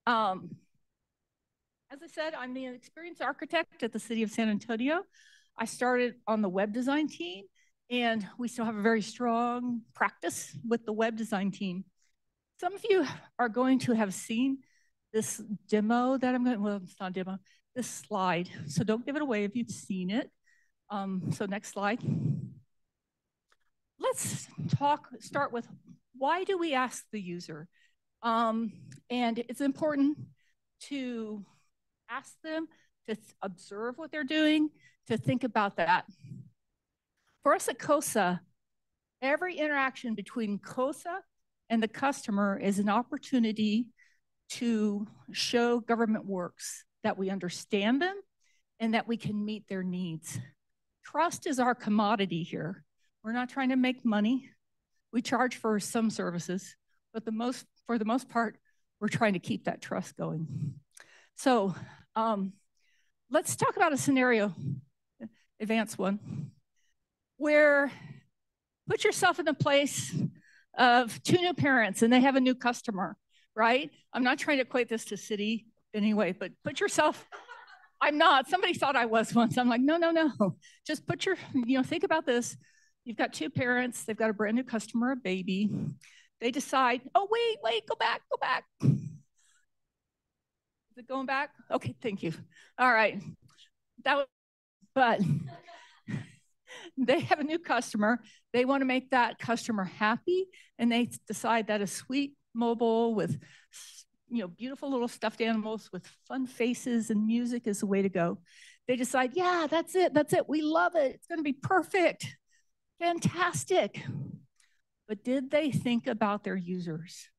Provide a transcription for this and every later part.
Um, as I said, I'm the experience architect at the city of San Antonio. I started on the web design team, and we still have a very strong practice with the web design team. Some of you are going to have seen this demo that I'm going to, well, it's not a demo, this slide. So don't give it away if you've seen it. So next slide. Let's start with, why do we ask the user? And it's important to ask them to observe what they're doing, to think about that. For us at COSA, every interaction between COSA and the customer is an opportunity to show government works, that we understand them and that we can meet their needs. Trust is our commodity here. We're not trying to make money. We charge for some services, but for the most part, we're trying to keep that trust going. So let's talk about a scenario, advanced one, where put yourself in the place of two new parents and they have a new customer, right? I'm not trying to equate this to city anyway, but put yourself, I'm not, somebody thought I was once. I'm like, no. Just think about this. You've got two parents, they've got a brand new customer, a baby. They decide, oh, wait, go back. Is it going back? Okay, thank you. All right. But they have a new customer. They want to make that customer happy, and they decide that a sweet mobile with beautiful little stuffed animals with fun faces and music is the way to go. They decide, yeah, that's it. We love it. It's going to be perfect. Fantastic. But did they think about their users?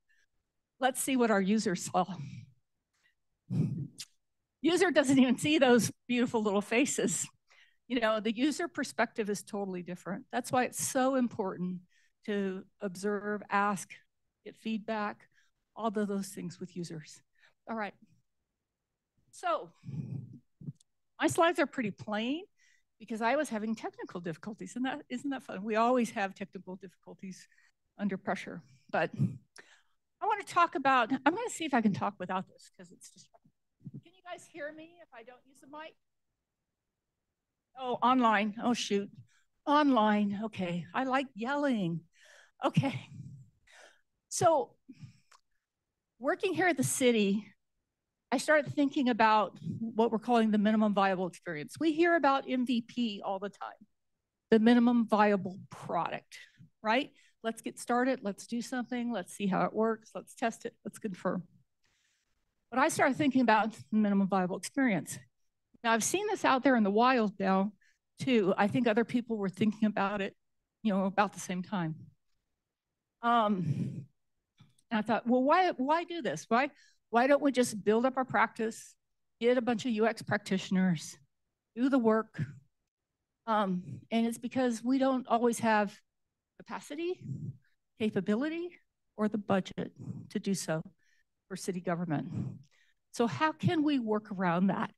Let's see what our users saw. User doesn't even see those beautiful little faces. The user perspective is totally different. That's why it's so important to observe, ask, get feedback, all of those things with users. All right. So my slides are pretty plain because I was having technical difficulties, and isn't that fun? We always have technical difficulties under pressure. But I want to talk about, I'm going to see if I can talk without this because it's just fun. Can you guys hear me if I don't use the mic? Oh, online. Oh, shoot. Online. Okay. I like yelling. Okay. So working here at the city, I started thinking about what we're calling the minimum viable experience. We hear about MVP all the time, the minimum viable product, right? Let's get started. Let's do something. Let's see how it works. Let's test it. Let's confirm. But I started thinking about the minimum viable experience. Now, I've seen this out there in the wild now, too. I think other people were thinking about it, about the same time. And I thought, well, why do this? Why don't we just build up our practice, get a bunch of UX practitioners, do the work? And it's because we don't always have capacity, capability, or the budget to do so for city government. So how can we work around that?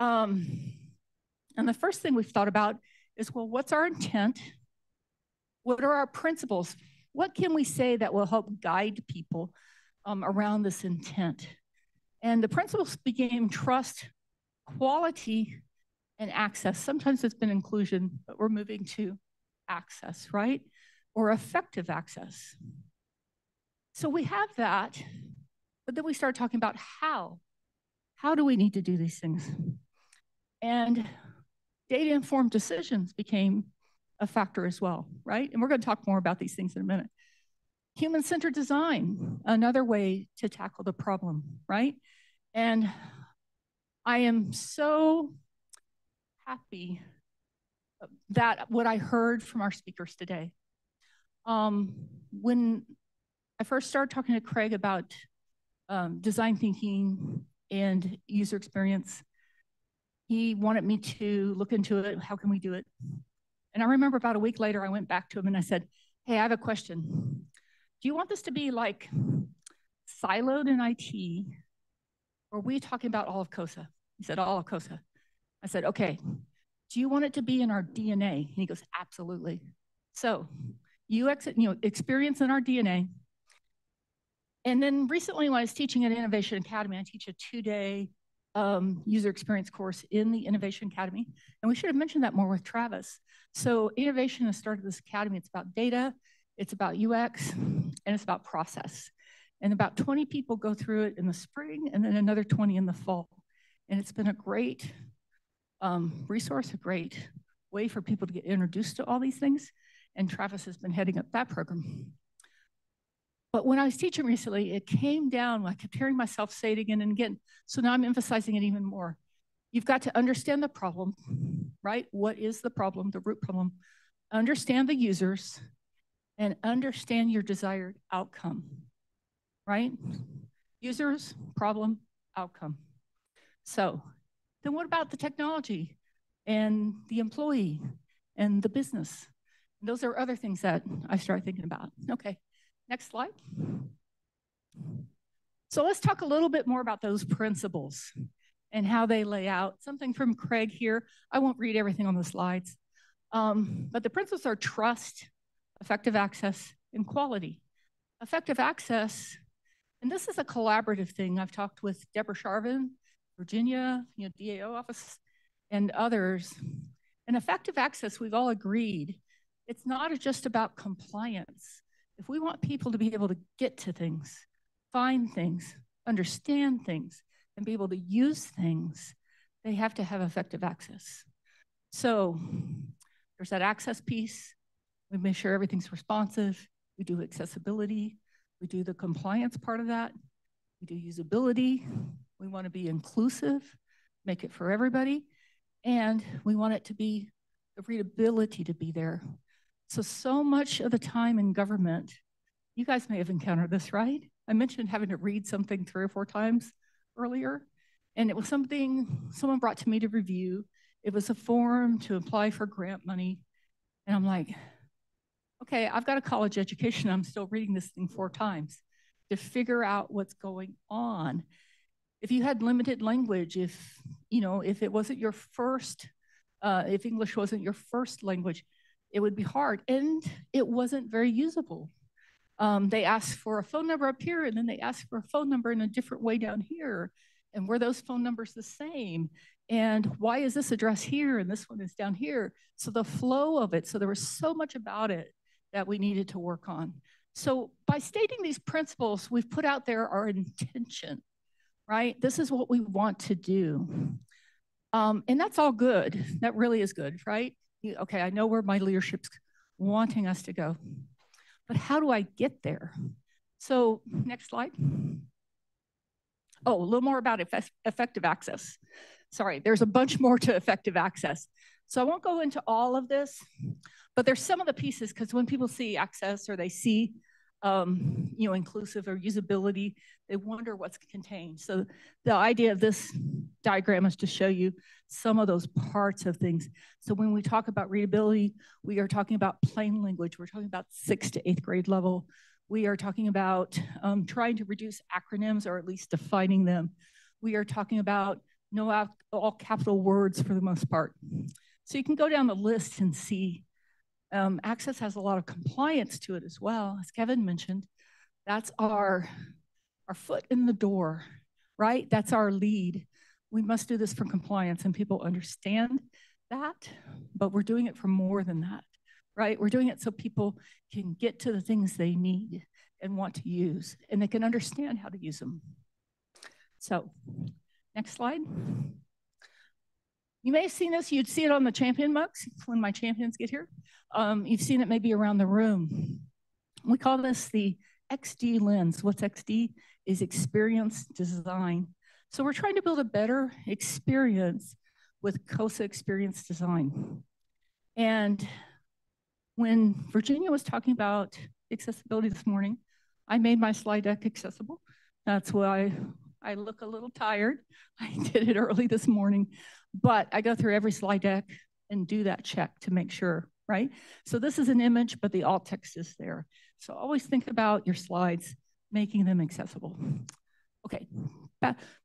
And the first thing we've thought about is, well, what's our intent? What are our principles? What can we say that will help guide people around this intent? And the principles became trust, quality, and access. Sometimes it's been inclusion, but we're moving to access, right? Or effective access. So we have that, but then we start talking about how. How do we need to do these things? And data-informed decisions became a factor as well, right? And we're going to talk more about these things in a minute. Human-centered design, another way to tackle the problem, right? And I am so happy that what I heard from our speakers today. When I first started talking to Craig about design thinking and user experience, he wanted me to look into it. How can we do it? And I remember about a week later, I went back to him and I said, hey, I have a question. Do you want this to be like siloed in IT, or are we talking about all of COSA? He said, all of COSA. I said, okay, do you want it to be in our DNA? And he goes, absolutely. So UX, experience in our DNA. And then recently when I was teaching at Innovation Academy, I teach a 2-day user experience course in the Innovation Academy. And we should have mentioned that more with Travis. So Innovation has started this academy. It's about data, it's about UX, and it's about process. And about 20 people go through it in the spring and then another 20 in the fall. And it's been a great resource, a great way for people to get introduced to all these things. And Travis has been heading up that program. But when I was teaching recently, it came down, I kept hearing myself say it again and again. So now I'm emphasizing it even more. You've got to understand the problem, right? What is the problem, the root problem? Understand the users and understand your desired outcome, right? Users, problem, outcome. So then what about the technology and the employee and the business? And those are other things that I started thinking about. Okay, next slide. So let's talk a little bit more about those principles and how they lay out. Something from Craig here. I won't read everything on the slides, but the principles are trust, effective access, and quality. Effective access, and this is a collaborative thing. I've talked with Deborah Sharvin, Virginia, DAO office, and others. And effective access, we've all agreed, it's not just about compliance. If we want people to be able to get to things, find things, understand things, and be able to use things, they have to have effective access. So there's that access piece. We make sure everything's responsive. We do accessibility. We do the compliance part of that. We do usability. We want to be inclusive, make it for everybody. And we want it to be the readability to be there. So much of the time in government, you guys may have encountered this, right? I mentioned having to read something 3 or 4 times earlier, and it was something someone brought to me to review. It was a form to apply for grant money. And I'm like, okay, I've got a college education. I'm still reading this thing 4 times to figure out what's going on. If you had limited language, if it wasn't your first, if English wasn't your first language, it would be hard. And it wasn't very usable. They asked for a phone number up here, and then they asked for a phone number in a different way down here. And were those phone numbers the same? And why is this address here and this one is down here? So the flow of it, so there was so much about it that we needed to work on. So by stating these principles, we've put out there our intention, right? This is what we want to do. And that's all good. That really is good, right? Okay, I know where my leadership's wanting us to go. But how do I get there? So next slide. Oh, a little more about effective access. Sorry, there's a bunch more to effective access. So I won't go into all of this, but there's some of the pieces, because when people see access or they see inclusive or usability, they wonder what's contained. So the idea of this diagram is to show you some of those parts of things. So when we talk about readability, we are talking about plain language. We're talking about 6th to 8th grade level. We are talking about trying to reduce acronyms or at least defining them. We are talking about all capital words for the most part. So you can go down the list and see access has a lot of compliance to it as well. As Kevin mentioned, that's our foot in the door, right? That's our lead. We must do this for compliance, and people understand that, but we're doing it for more than that, right? We're doing it so people can get to the things they need and want to use, and they can understand how to use them. So, next slide. You may have seen this. You'd see it on the champion mugs when my champions get here. You've seen it maybe around the room. We call this the XD lens. What's XD? Is experience design. So we're trying to build a better experience with COSA experience design. And when Virginia was talking about accessibility this morning, I made my slide deck accessible. That's why I look a little tired. I did it early this morning, but I go through every slide deck and do that check to make sure, right? So this is an image, but the alt text is there. So always think about your slides, making them accessible. Okay,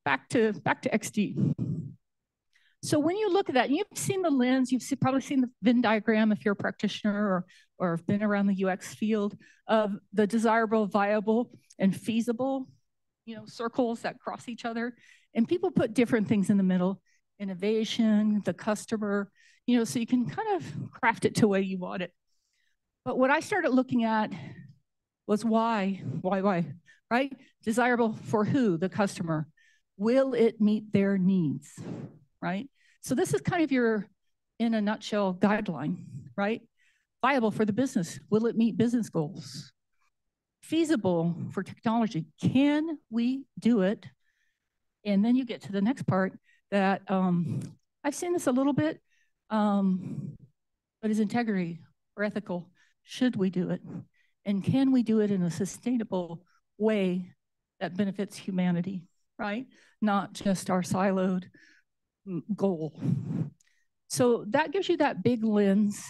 back to XD. So when you look at that, you've seen the lens, you've probably seen the Venn diagram if you're a practitioner or have been around the UX field of the desirable, viable. and feasible, circles that cross each other. And people put different things in the middle, innovation, the customer, so you can kind of craft it to the way you want it. But what I started looking at was why, right? Desirable for who? The customer. Will it meet their needs, right? So this is kind of your, in a nutshell, guideline, right? Viable for the business. Will it meet business goals? Feasible for technology. Can we do it? And then you get to the next part that I've seen this a little bit, but is integrity or ethical? Should we do it? And can we do it in a sustainable way that benefits humanity, right? Not just our siloed goal. So that gives you that big lens.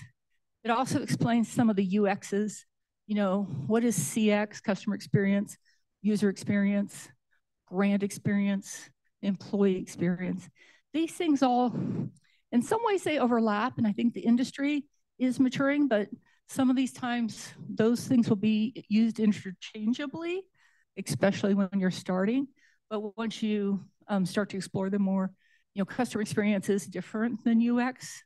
It also explains some of the UXs. What is CX, customer experience, user experience, brand experience, employee experience. These things all, in some ways they overlap, and I think the industry is maturing, but some of these times those things will be used interchangeably, especially when you're starting. But once you start to explore them more, customer experience is different than UX,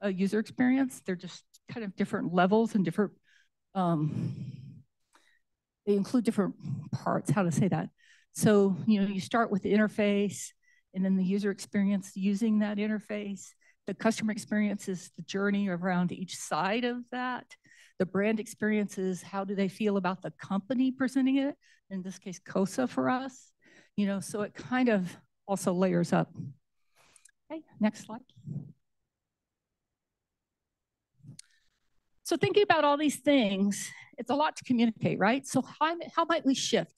user experience. They're just kind of different levels and different, they include different parts, how to say that. So, you start with the interface and then the user experience using that interface. The customer experience is the journey around each side of that. The brand experience is how do they feel about the company presenting it? In this case, COSA for us. So it kind of also layers up. Okay, next slide. So thinking about all these things, it's a lot to communicate, right? So how might we shift?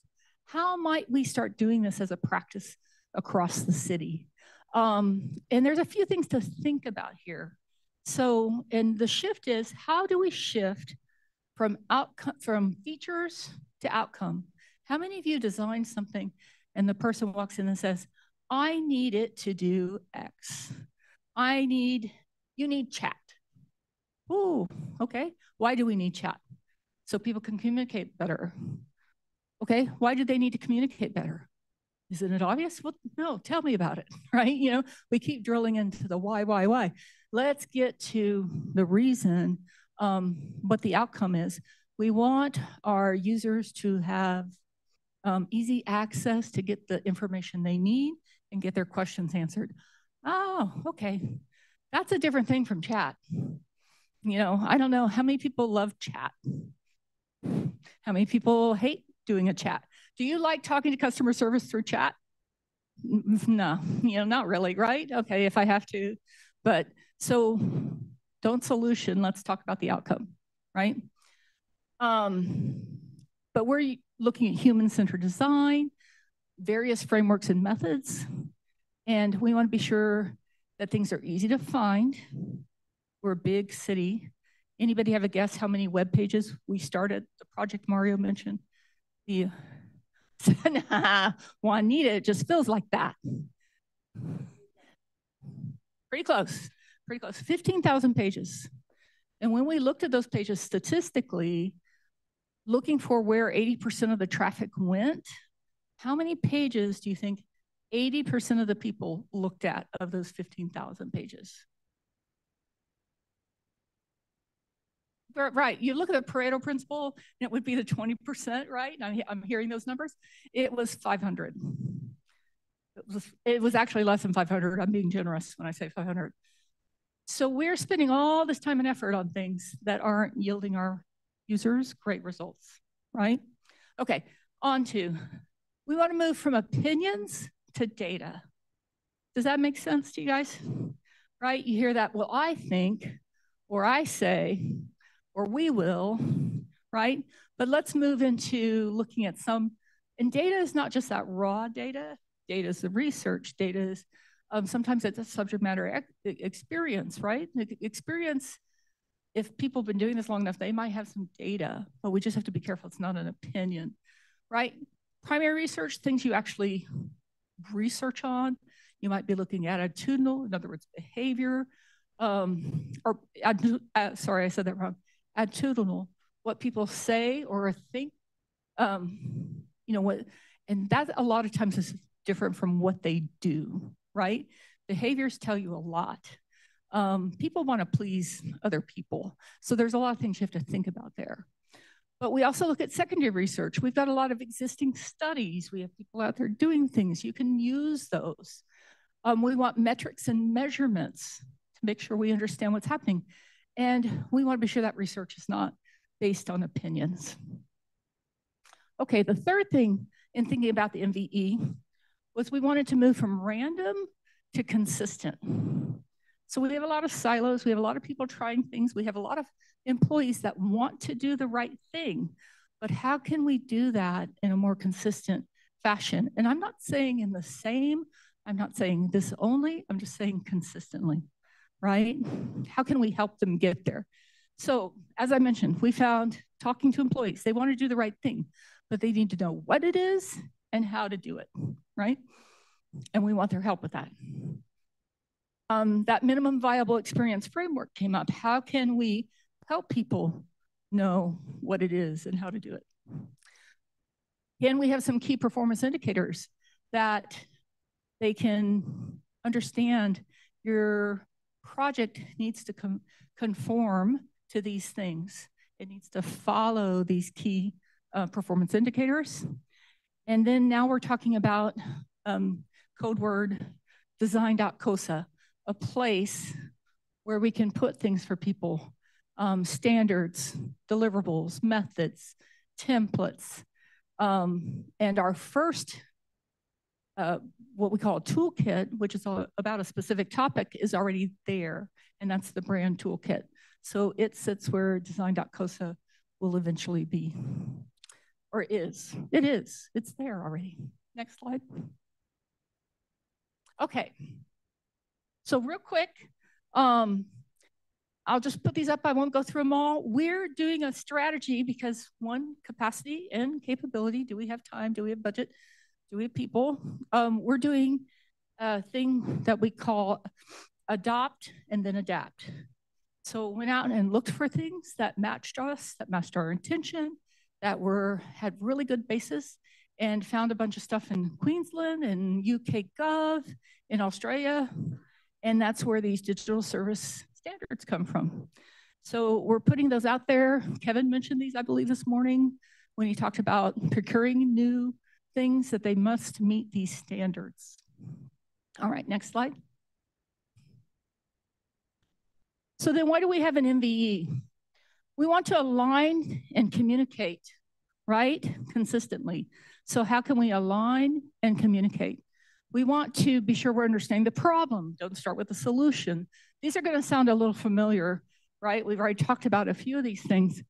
How might we start doing this as a practice across the city? And there's a few things to think about here. So, and the shift is, how do we shift from features to outcome? How many of you design something and the person walks in and says, I need it to do X. You need chat. Ooh, okay. Why do we need chat? So people can communicate better. Okay, why do they need to communicate better? Isn't it obvious? Well, no, tell me about it, right? We keep drilling into the why. Let's get to the reason, what the outcome is. We want our users to have easy access to get the information they need and get their questions answered. Oh, okay. That's a different thing from chat. I don't know how many people love chat. How many people hate doing a chat? Do you like talking to customer service through chat? No, not really, right? Okay, if I have to. But so don't solution, let's talk about the outcome, right? But we're looking at human-centered design, various frameworks and methods, and we want to be sure that things are easy to find. We're a big city. Anybody have a guess how many web pages we started? The project Mario mentioned. Juanita, it just feels like that. Pretty close. 15,000 pages. And when we looked at those pages statistically, looking for where 80% of the traffic went, how many pages do you think 80% of the people looked at of those 15,000 pages? Right, you look at the Pareto principle, and it would be the 20%, right? I'm hearing those numbers. It was 500. It was actually less than 500. I'm being generous when I say 500. So we're spending all this time and effort on things that aren't yielding our users great results, right? Okay, on to, we want to move from opinions to data. Does that make sense to you guys? Right, you hear that, well, I think, or I say, or we will, right? But let's move into looking at some, and data is not just that raw data. Data is the research. Data is, sometimes it's a subject matter experience, right? Experience, if people have been doing this long enough, they might have some data, but we just have to be careful. It's not an opinion, right? Primary research, things you actually research on. You might be looking at attitudinal, in other words, behavior, sorry, I said that wrong. Attitudinal, what people say or think, you know, what, and that a lot of times is different from what they do, right? Behaviors tell you a lot. People want to please other people. So there's a lot of things you have to think about there. But we also look at secondary research. We've got a lot of existing studies. We have people out there doing things. You can use those. We want metrics and measurements to make sure we understand what's happening. And we want to be sure that research is not based on opinions. Okay, the third thing in thinking about the MVE was we wanted to move from random to consistent. So we have a lot of silos. We have a lot of people trying things. We have a lot of employees that want to do the right thing. But how can we do that in a more consistent fashion? And I'm not saying in the same, I'm not saying this only, I'm just saying consistently, right? How can we help them get there? So as I mentioned, we found talking to employees, they want to do the right thing, but they need to know what it is and how to do it, right? And we want their help with that. That minimum viable experience framework came up. How can we help people know what it is and how to do it? Again, we have some key performance indicators that they can understand your project needs to conform to these things. It needs to follow these key performance indicators. And then now we're talking about code word design.cosa, a place where we can put things for people, standards, deliverables, methods, templates. And our first, what we call a toolkit, which is about a specific topic, is already there, and that's the brand toolkit. So it sits where design.cosa will eventually be, or is. It is. It's there already. Next slide. Okay. So real quick, I'll just put these up. I won't go through them all. We're doing a strategy because one, capacity and capability. Do we have time? Do we have budget? Do we have people? We're doing a thing that we call adopt and then adapt. So went out and looked for things that matched us, that matched our intention, that had really good basis, and found a bunch of stuff in Queensland and UK Gov, in Australia, and that's where these digital service standards come from. So we're putting those out there. Kevin mentioned these, I believe, this morning when he talked about procuring new things that they must meet these standards. All right, next slide. So then why do we have an MVE? We want to align and communicate, right? Consistently. So how can we align and communicate? We want to be sure we're understanding the problem. Don't start with the solution. These are going to sound a little familiar, right? We've already talked about a few of these things.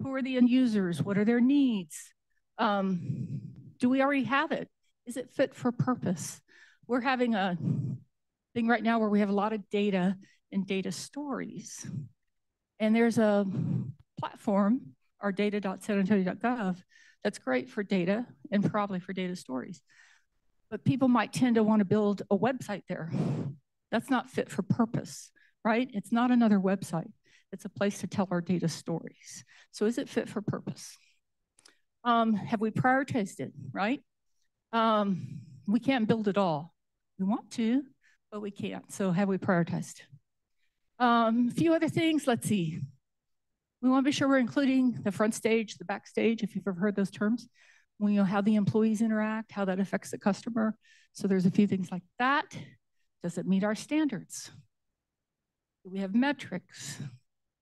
Who are the end users? What are their needs? Do we already have it? Is it fit for purpose? We're having a thing right now where we have a lot of data and data stories. And there's a platform, our data.sanantonio.gov, that's great for data and probably for data stories. But people might tend to want to build a website there. That's not fit for purpose, right? It's not another website. It's a place to tell our data stories. So is it fit for purpose? Have we prioritized it, right? We can't build it all. We want to, but we can't. So have we prioritized? A few other things, let's see. We want to be sure we're including the front stage, the back stage, if you've ever heard those terms. We know how the employees interact, how that affects the customer. So there's a few things like that. Does it meet our standards? Do we have metrics?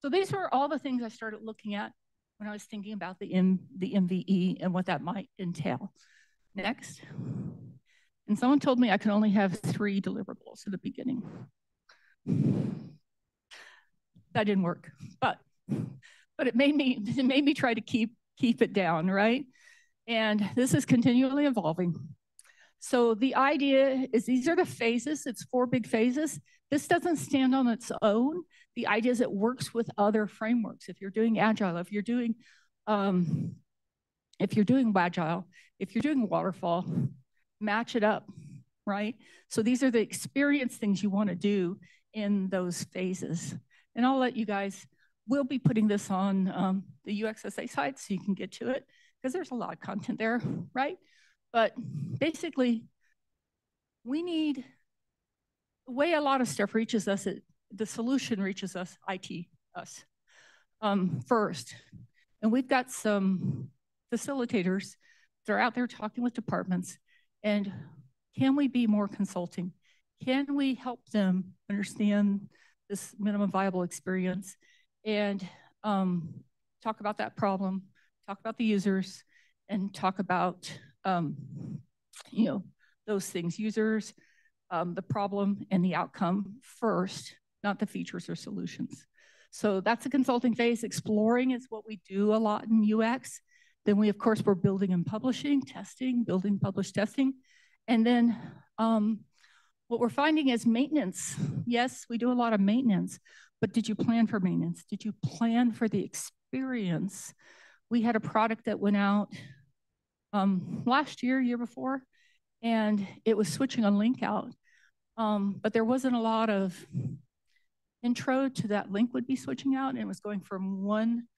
So these were all the things I started looking at when I was thinking about the MVE and what that might entail. Next. And someone told me I could only have 3 deliverables at the beginning. That didn't work, but it made me try to keep it down, right? And this is continually evolving. So the idea is these are the phases. It's 4 big phases. This doesn't stand on its own. The idea is it works with other frameworks. If you're doing Agile, if you're doing Agile, if you're doing Waterfall, match it up, right? So these are the experience things you want to do in those phases. And I'll let you guys, we'll be putting this on the UXSA site so you can get to it, because there's a lot of content there, right? But basically, we need, the way a lot of stuff reaches us, the solution reaches us, IT, us, first. And we've got some facilitators that are out there talking with departments. And can we be more consulting? Can we help them understand this minimum viable experience and talk about that problem, talk about the users, and talk about those things, users, the problem and the outcome first, not the features or solutions. So that's the consulting phase. Exploring is what we do a lot in UX. Then we, of course, we're building and publishing, testing, building, publish, testing. And then what we're finding is maintenance. Yes, we do a lot of maintenance, but did you plan for maintenance? Did you plan for the experience? We had a product that went out last year, year before, and it was switching a link out. But there wasn't a lot of intro to that link would be switching out, and it was going from one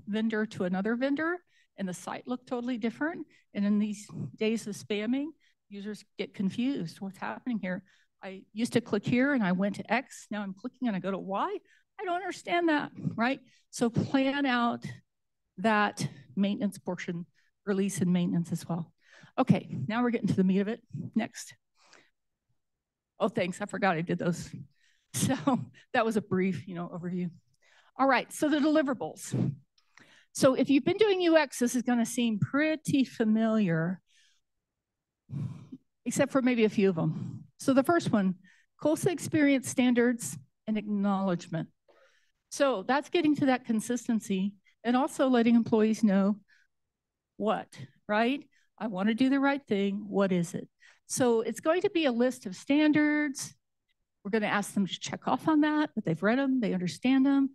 vendor to another vendor, and the site looked totally different. And in these days of spamming, users get confused. What's happening here? I used to click here and I went to X. Now I'm clicking and I go to Y. I don't understand that, right? So plan out that maintenance portion, release and maintenance as well. Okay, now we're getting to the meat of it. Next. Oh, thanks. I forgot I did those. So that was a brief, overview. All right, so the deliverables. So if you've been doing UX, this is going to seem pretty familiar, except for maybe a few of them. So the first one, COSA experience standards and acknowledgement. So that's getting to that consistency and also letting employees know what, right? I want to do the right thing. What is it? So it's going to be a list of standards. We're going to ask them to check off on that they've read them, they understand them,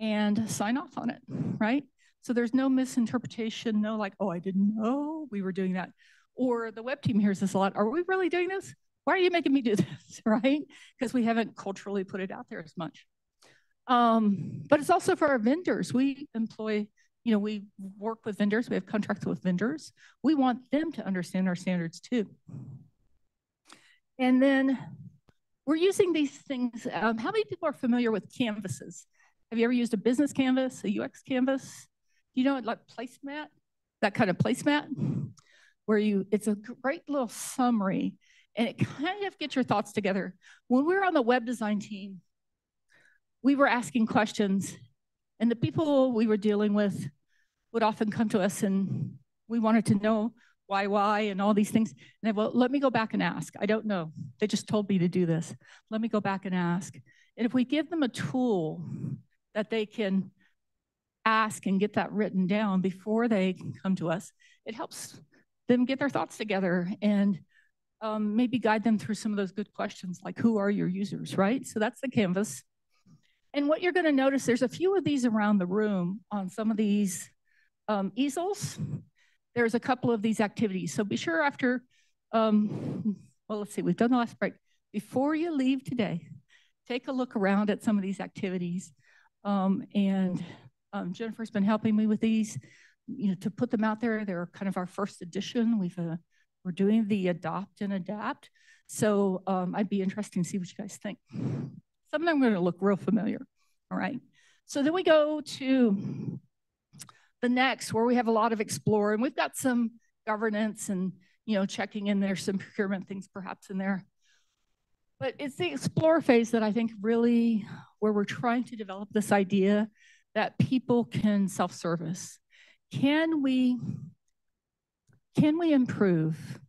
and sign off on it, right? So there's no misinterpretation, no like, oh, I didn't know we were doing that. Or the web team hears this a lot. Are we really doing this? Why are you making me do this, right? Because we haven't culturally put it out there as much. But it's also for our vendors. We employ, we work with vendors. We have contracts with vendors. We want them to understand our standards too. And then we're using these things. How many people are familiar with canvases? Have you ever used a business canvas, a UX canvas? You know, like placemat, that kind of placemat, where it's a great little summary, and it kind of gets your thoughts together. When we were on the web design team, we were asking questions, and the people we were dealing with would often come to us, and we wanted to know why, and all these things. And well, let me go back and ask. I don't know. They just told me to do this. Let me go back and ask. And if we give them a tool that they can ask and get that written down before they come to us, it helps them get their thoughts together and maybe guide them through some of those good questions, like who are your users, right? So that's the canvas. And what you're going to notice, there's a few of these around the room on some of these easels. There's a couple of these activities. So be sure after, well, let's see, we've done the last break. Before you leave today, take a look around at some of these activities. Jennifer's been helping me with these, to put them out there. They're kind of our first edition. We're doing the adopt and adapt. So I'd be interested to see what you guys think. Some of them are going to look real familiar. All right. So then we go to the next, where we have a lot of explore, and we've got some governance and checking in there, some procurement things perhaps in there. But it's the explore phase that I think really where we're trying to develop this idea that people can self-service. Can we improve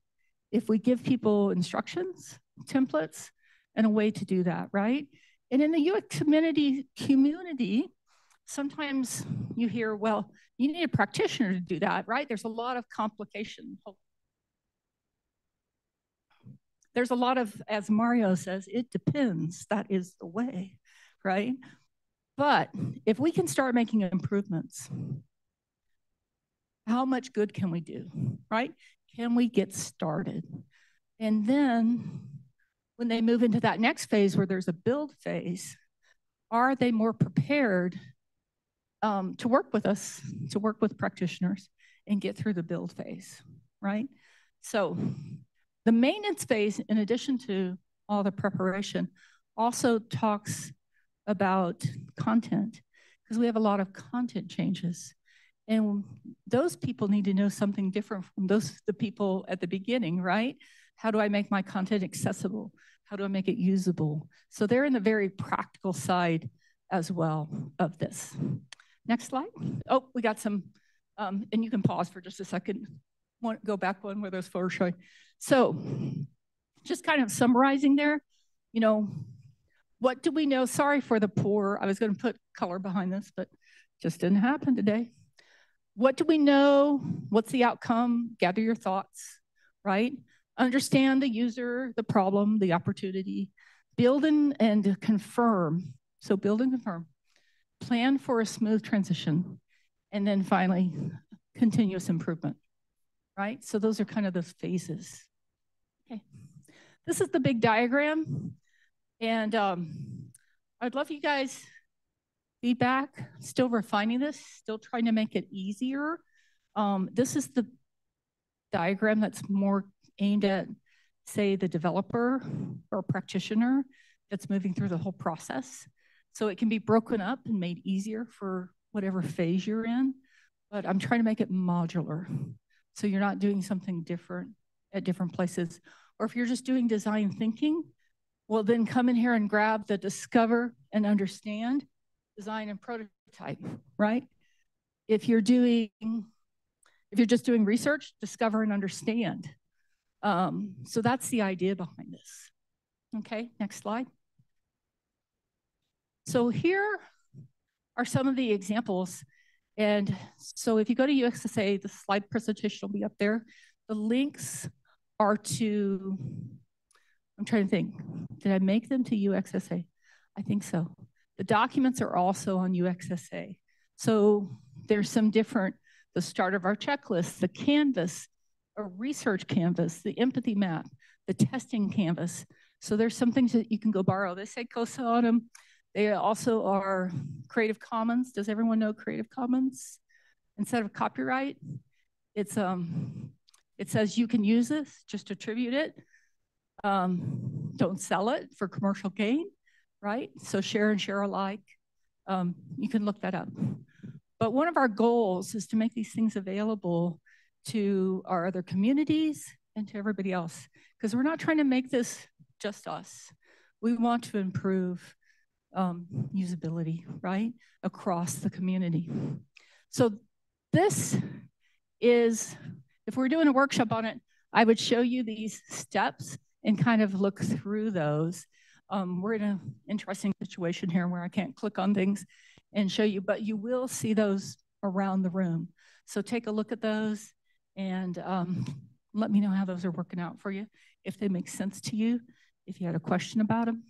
if we give people instructions, templates, and a way to do that, right? And in the UX community, sometimes you hear, well, you need a practitioner to do that, right? There's a lot of complication. There's a lot of, as Mario says, it depends. That is the way, right? But if we can start making improvements, how much good can we do, right? Can we get started? And then when they move into that next phase where there's a build phase, are they more prepared to work with us, to work with practitioners? and get through the build phase, right? So the maintenance phase, in addition to all the preparation, also talks about content, because we have a lot of content changes. And those people need to know something different from the people at the beginning, right? How do I make my content accessible? How do I make it usable? So they're in the very practical side as well of this. Next slide. Oh, we got some, and you can pause for just a second. Go back one where those photos showing. So just kind of summarizing there, you know, what do we know? Sorry for the poor. I was going to put color behind this, but just didn't happen today. What do we know? What's the outcome? Gather your thoughts, right? Understand the user, the problem, the opportunity. Build and confirm. So build and confirm. Plan for a smooth transition. And then finally, continuous improvement, right? So those are kind of those phases. Okay. This is the big diagram. And I'd love you guys feedback, still refining this, still trying to make it easier. This is the diagram that's more aimed at, say, the developer or practitioner that's moving through the whole process. So it can be broken up and made easier for whatever phase you're in, but I'm trying to make it modular. So you're not doing something different at different places. Or if you're just doing design thinking, well, then come in here and grab the discover and understand, design and prototype, right? If you're just doing research, discover and understand. So that's the idea behind this. Okay, next slide. So here are some of the examples. And so if you go to UXSA, the slide presentation will be up there. The links are to, I'm trying to think, did I make them to UXSA? I think so. The documents are also on UXSA. So there's some different, the start of our checklist, the canvas, a research canvas, the empathy map, the testing canvas. So there's some things that you can go borrow. They say COSA on them. They also are Creative Commons. Does everyone know Creative Commons? Instead of copyright, it's it says you can use this, just attribute it. Don't sell it for commercial gain, right? So share and share alike. You can look that up. But one of our goals is to make these things available to our other communities and to everybody else, because we're not trying to make this just us. We want to improve usability, right, across the community. So this is, if we're doing a workshop on it, I would show you these steps and kind of look through those. We're in an interesting situation here where I can't click on things and show you, but you will see those around the room. So take a look at those and let me know how those are working out for you, if they make sense to you, if you had a question about them.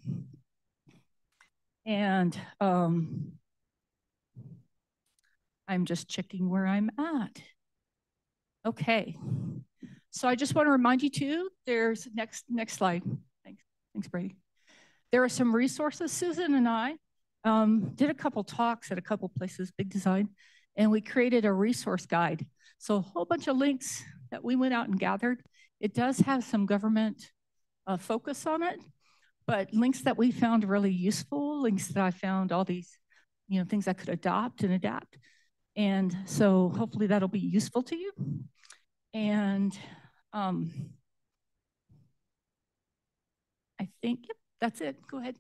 And I'm just checking where I'm at. Okay. So I just want to remind you too, there's next slide. Thanks, Brady. There are some resources. Susan and I did a couple talks at a couple places, Big Design, and we created a resource guide. So a whole bunch of links that we went out and gathered. It does have some government focus on it, but links that we found really useful, links that I found all these, things I could adopt and adapt. And so hopefully that'll be useful to you. And I think, yep, that's it. Go ahead.